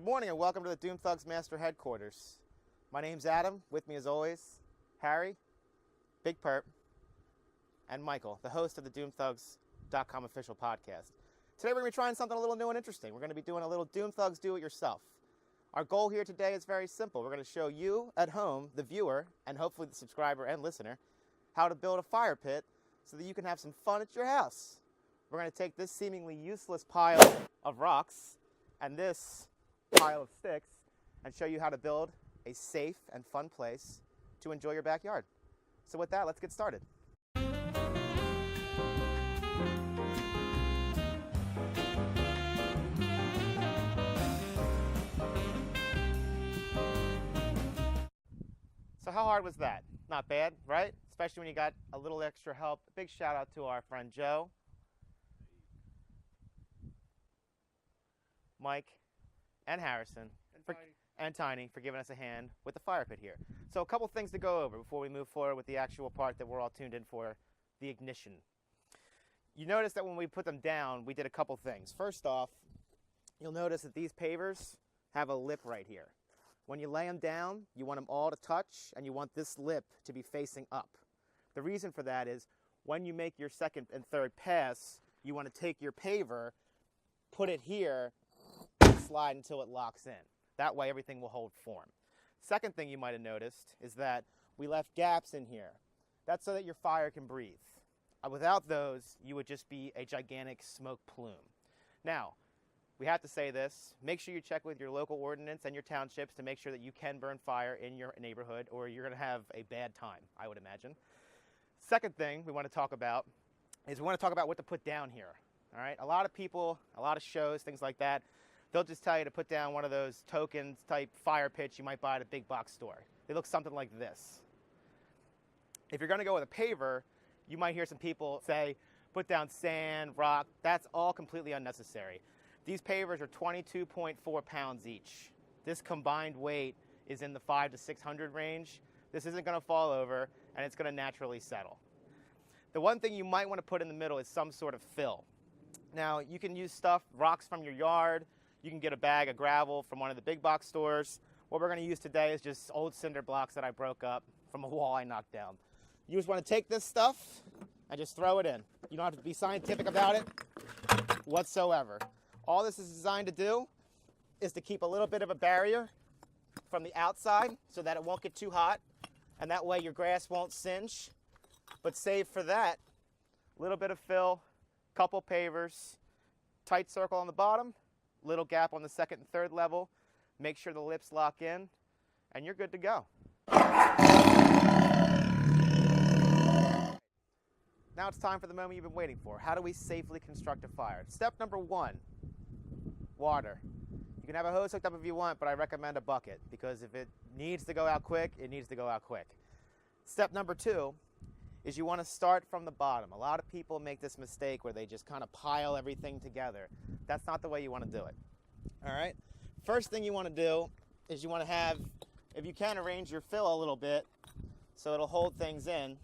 Good morning and welcome to the Doom Thugs Master Headquarters. My name's Adam, with me as always, Harry, Big Perp, and Michael, the host of the DoomThugs.com official podcast. Today we're going to be trying something a little new and interesting. We're going to be doing a little Doom Thugs do-it-yourself. Our goal here today is very simple. We're going to show you at home, the viewer, and hopefully the subscriber and listener, how to build a fire pit so that you can have some fun at your house. We're going to take this seemingly useless pile of rocks and this pile of sticks and show you how to build a safe and fun place to enjoy your backyard. So with that, let's get started. So how hard was that? Not bad, right? Especially when you got a little extra help. Big shout out to our friend Joe, Mike, and Harrison, and Tiny for giving us a hand with the fire pit here. So a couple things to go over before we move forward with the actual part that we're all tuned in for, the ignition. You notice that when we put them down, we did a couple things. First off, you'll notice that these pavers have a lip right here. When you lay them down, you want them all to touch, and you want this lip to be facing up. The reason for that is when you make your second and third pass, you want to take your paver, put it here, slide until it locks in. That way everything will hold form. Second thing you might have noticed is that we left gaps in here. That's so that your fire can breathe. Without those, you would just be a gigantic smoke plume. Now, we have to say this, make sure you check with your local ordinance and your townships to make sure that you can burn fire in your neighborhood or you're going to have a bad time, I would imagine. Second thing we want to talk about is we want to talk about what to put down here. All right, a lot of people, a lot of shows, things like that, they'll just tell you to put down one of those tokens type fire pits you might buy at a big box store. They look something like this. If you're going to go with a paver, you might hear some people say, put down sand, rock. That's all completely unnecessary. These pavers are 22.4 pounds each. This combined weight is in the 500 to 600 range. This isn't going to fall over, and it's going to naturally settle. The one thing you might want to put in the middle is some sort of fill. Now, you can use stuff, rocks from your yard. You can get a bag of gravel from one of the big box stores. What we're going to use today is just old cinder blocks that I broke up from a wall I knocked down. You just want to take this stuff and just throw it in. You don't have to be scientific about it whatsoever. All this is designed to do is to keep a little bit of a barrier from the outside so that it won't get too hot, and that way your grass won't singe. But save for that, a little bit of fill, couple pavers, tight circle on the bottom, little gap on the second and third level, make sure the lips lock in, and you're good to go. Now it's time for the moment you've been waiting for. How do we safely construct a fire? Step number one, water. You can have a hose hooked up if you want, but I recommend a bucket because if it needs to go out quick, it needs to go out quick. Step number two is you want to start from the bottom. A lot of people make this mistake where they just kind of pile everything together. That's not the way you want to do it. All right? First thing you want to do is you want to have, if you can, arrange your fill a little bit so it'll hold things in,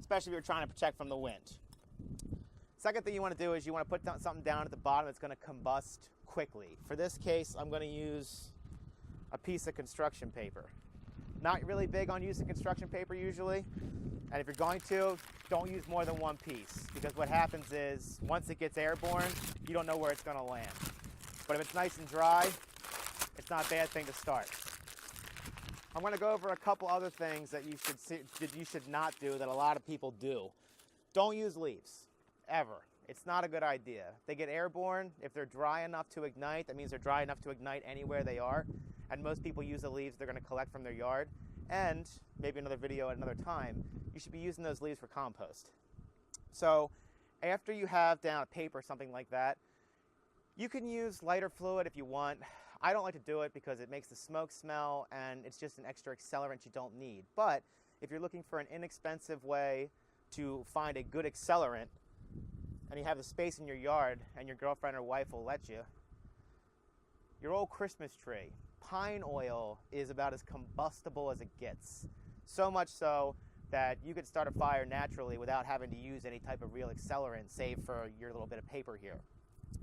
especially if you're trying to protect from the wind. Second thing you want to do is you want to put something down at the bottom that's going to combust quickly. For this case, I'm going to use a piece of construction paper. Not really big on using construction paper usually, and if you're going to, don't use more than one piece, because what happens is once it gets airborne, you don't know where it's going to land. But if it's nice and dry, it's not a bad thing to start. I'm going to go over a couple other things that you should not do that a lot of people do. Don't use leaves, ever. It's not a good idea. They get airborne. If they're dry enough to ignite, that means they're dry enough to ignite anywhere they are. And most people use the leaves they're going to collect from their yard. And maybe another video at another time, you should be using those leaves for compost. So after you have down a paper, something like that, you can use lighter fluid if you want. I don't like to do it because it makes the smoke smell and it's just an extra accelerant you don't need. But if you're looking for an inexpensive way to find a good accelerant and you have the space in your yard and your girlfriend or wife will let you, your old Christmas tree. Pine oil is about as combustible as it gets. So much so that you could start a fire naturally without having to use any type of real accelerant, save for your little bit of paper here.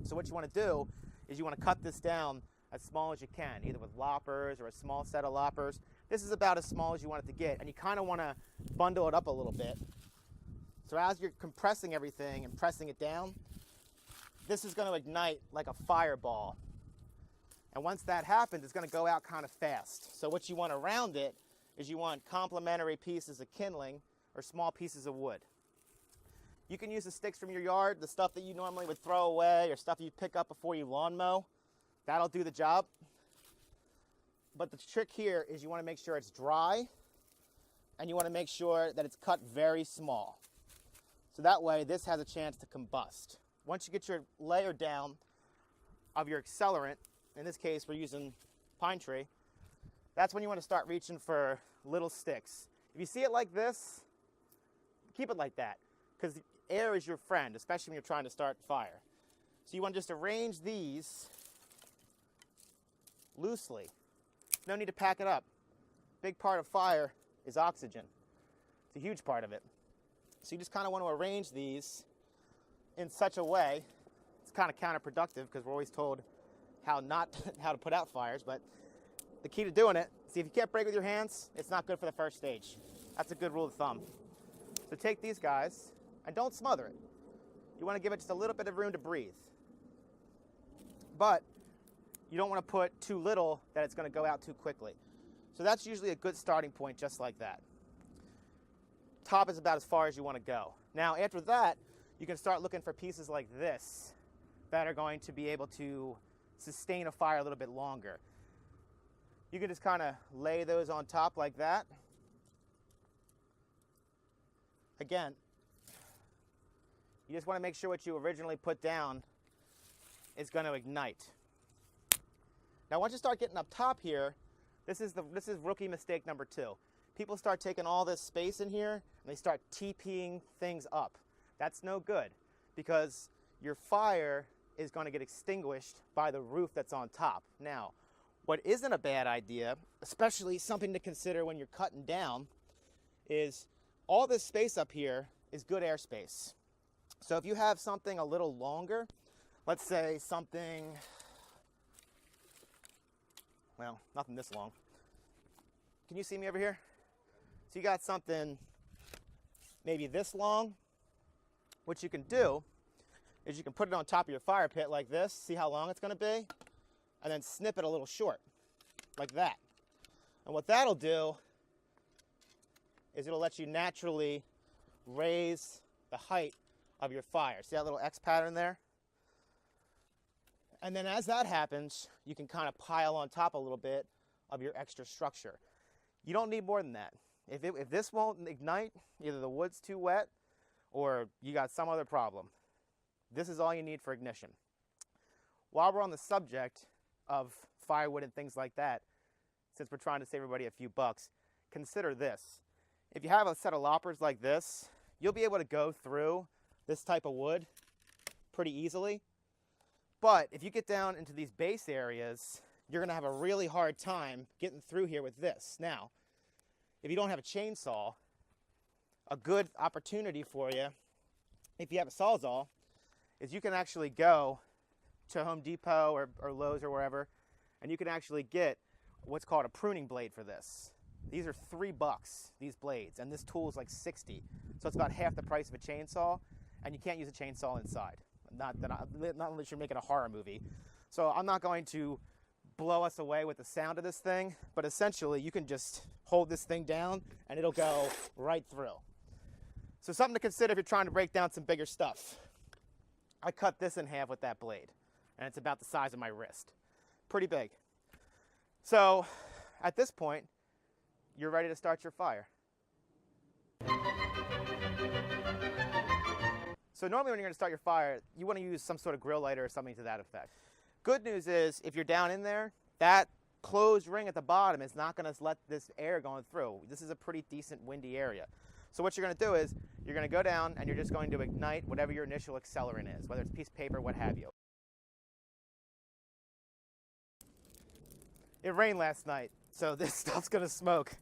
So what you want to do is you want to cut this down as small as you can, either with loppers or a small set of loppers. This is about as small as you want it to get, and you kind of want to bundle it up a little bit. So as you're compressing everything and pressing it down, this is going to ignite like a fireball. And once that happens, it's going to go out kind of fast. So what you want around it is you want complementary pieces of kindling or small pieces of wood. You can use the sticks from your yard, the stuff that you normally would throw away or stuff you pick up before you lawn mow. That'll do the job. But the trick here is you want to make sure it's dry, and you want to make sure that it's cut very small. So that way this has a chance to combust. Once you get your layer down of your accelerant, in this case we're using pine tree, that's when you want to start reaching for little sticks. If you see it like this, keep it like that, because the air is your friend, especially when you're trying to start fire. So you want to just arrange these loosely. No need to pack it up. Big part of fire is oxygen. It's a huge part of it. So you just kind of want to arrange these in such a way. It's kind of counterproductive because we're always told how to put out fires, but the key to doing it, see, if you can't break with your hands, it's not good for the first stage. That's a good rule of thumb. So take these guys and don't smother it. You want to give it just a little bit of room to breathe. But you don't want to put too little that it's going to go out too quickly. So that's usually a good starting point, just like that. Top is about as far as you want to go. Now after that, you can start looking for pieces like this that are going to be able to sustain a fire a little bit longer. You can just kind of lay those on top like that. Again, you just want to make sure what you originally put down is going to ignite. Now once you start getting up top here, this is rookie mistake number 2. People start taking all this space in here and they start TPing things up. That's no good, because your fire is going to get extinguished by the roof that's on top. Now, what isn't a bad idea, especially something to consider when you're cutting down, is all this space up here is good airspace. So if you have something a little longer, let's say something, well, nothing this long. Can you see me over here? So you got something maybe this long. What you can do is you can put it on top of your fire pit like this, see how long it's going to be, and then snip it a little short, like that. And what that'll do is it'll let you naturally raise the height of your fire. See that little X pattern there? And then as that happens, you can kind of pile on top a little bit of your extra structure. You don't need more than that. If this won't ignite, either the wood's too wet or you got some other problem, this is all you need for ignition. While we're on the subject of firewood and things like that, since we're trying to save everybody a few bucks, consider this. If you have a set of loppers like this, you'll be able to go through this type of wood pretty easily. But if you get down into these base areas, you're going to have a really hard time getting through here with this. Now, if you don't have a chainsaw, a good opportunity for you, if you have a Sawzall, is you can actually go to Home Depot or Lowe's or wherever, and you can actually get what's called a pruning blade for this. These are $3, these blades, and this tool is like 60. So it's about half the price of a chainsaw, and you can't use a chainsaw inside. Not unless you're making a horror movie. So I'm not going to blow us away with the sound of this thing, but essentially you can just hold this thing down and it'll go right through. So something to consider if you're trying to break down some bigger stuff. I cut this in half with that blade, and it's about the size of my wrist. Pretty big. So at this point, you're ready to start your fire. So normally when you're going to start your fire, you want to use some sort of grill lighter or something to that effect. Good news is, if you're down in there, that closed ring at the bottom is not going to let this air going through. This is a pretty decent windy area. So what you're going to do is, you're going to go down and you're just going to ignite whatever your initial accelerant is, whether it's a piece of paper, what have you. It rained last night, so this stuff's going to smoke.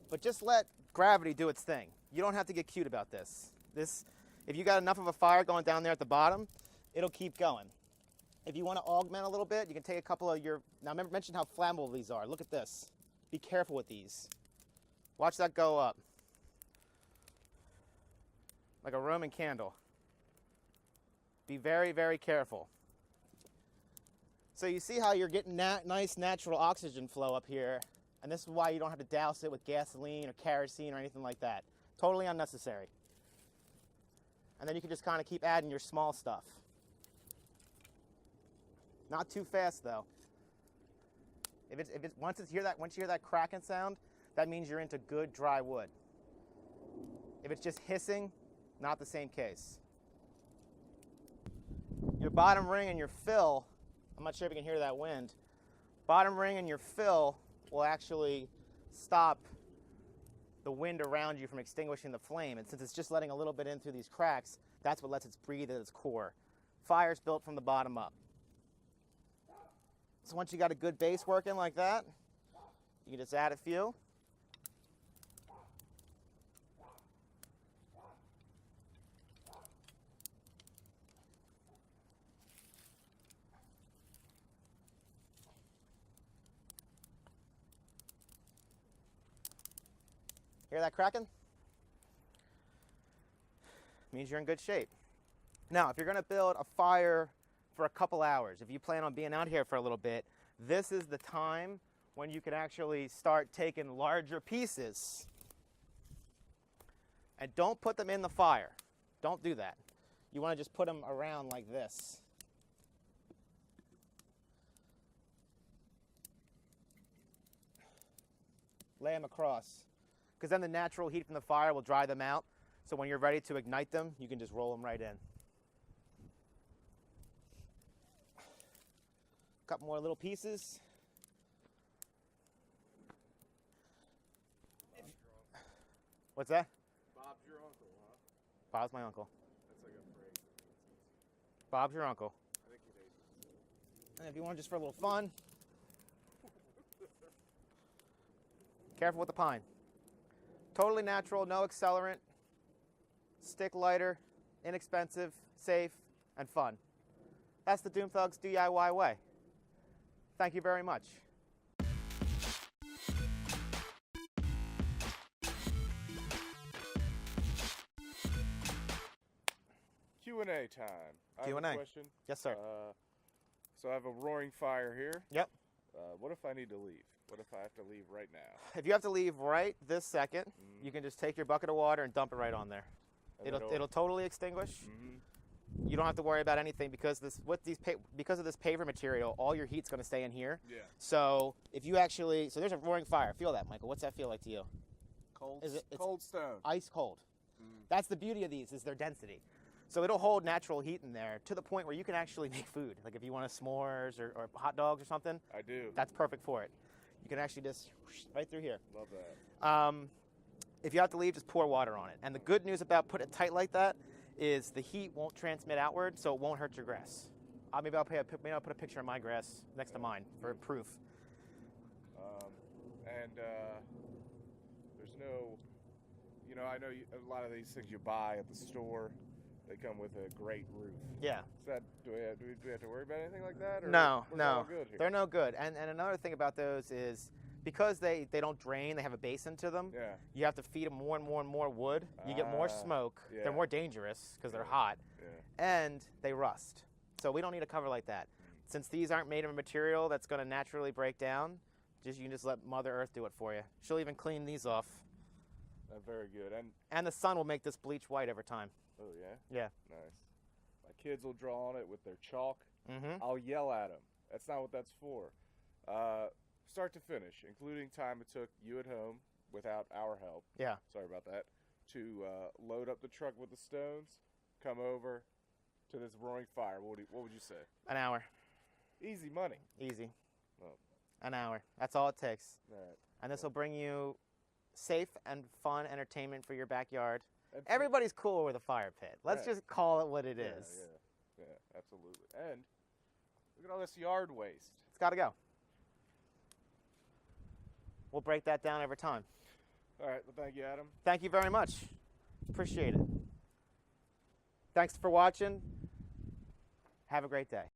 But just let gravity do its thing. You don't have to get cute about this. If you got enough of a fire going down there at the bottom, it'll keep going. If you want to augment a little bit, you can take a couple of your, now remember, mention how flammable these are. Look at this. Be careful with these. Watch that go up. Like a Roman candle. Be very, very careful. So you see how you're getting nice natural oxygen flow up here, and this is why you don't have to douse it with gasoline or kerosene or anything like that. Totally unnecessary. And then you can just kind of keep adding your small stuff. Not too fast though. Once you hear that cracking sound, that means you're into good dry wood. If it's just hissing, not the same case. Your bottom ring and your fill, I'm not sure if you can hear that wind. Bottom ring and your fill will actually stop the wind around you from extinguishing the flame. And since it's just letting a little bit in through these cracks, that's what lets it breathe at its core. Fire's built from the bottom up. So once you got a good base working like that, you can just add a few. Hear that cracking? Means you're in good shape. Now, if you're going to build a fire for a couple hours, if you plan on being out here for a little bit, this is the time when you can actually start taking larger pieces. And don't put them in the fire. Don't do that. You want to just put them around like this. Lay them across. Because then the natural heat from the fire will dry them out. So when you're ready to ignite them, you can just roll them right in. A couple more little pieces. What's that? Bob's your uncle, huh? Bob's my uncle. That's like a phrase. Bob's your uncle. I think it is. And if you want just for a little fun, careful with the pine. Totally natural, no accelerant, stick lighter, inexpensive, safe, and fun. That's the Doom Thugs DIY way. Thank you very much. Q&A time. I have Q&A. a question. Yes, sir. So I have a roaring fire here. Yep. What if I need to leave? What if I have to leave right now? If you have to leave right this second, you can just take your bucket of water and dump it right on there. And It'll totally extinguish. Mm-hmm. You don't have to worry about anything because because of this paver material, all your heat's going to stay in here. Yeah. So if you actually, so there's a roaring fire. Feel that, Michael. What's that feel like to you? Cold. It's cold stone. Ice cold. Mm. That's the beauty of these, is their density. So it'll hold natural heat in there to the point where you can actually make food. Like if you want s'mores or hot dogs or something. I do. That's perfect for it. You can actually just right through here. Love that. If you have to leave, just pour water on it. And the good news about putting it tight like that is the heat won't transmit outward, so it won't hurt your grass. Maybe I'll put a picture of my grass next to mine for proof. There's no, I know a lot of these things you buy at the store, they come with a great roof. Yeah. Do we have to worry about anything like that? Or No, we're no, all good here? they're no good. And another thing about those is because they don't drain, they have a basin to them. Yeah. You have to feed them more and more and more wood. You get more smoke. Yeah. They're more dangerous because they're hot. Yeah. And they rust. So we don't need a cover like that. Since these aren't made of a material that's going to naturally break down, you can just let Mother Earth do it for you. She'll even clean these off. Very good. And the sun will make this bleach white every time. Oh yeah. Yeah. Nice. My kids will draw on it with their chalk. Mm-hmm. I'll yell at them. That's not what that's for. Start to finish, including time it took you at home without our help. Yeah. Sorry about that. To load up the truck with the stones, come over to this roaring fire. What would you say? An hour. Easy money. Easy. Oh. An hour. That's all it takes. All right. And this will bring you safe and fun entertainment for your backyard. And Everybody's cool with a fire pit. Let's just call it what it is. Yeah, absolutely. And look at all this yard waste. It's got to go. We'll break that down over time. All right. Well, thank you, Adam. Thank you very much. Appreciate it. Thanks for watching. Have a great day.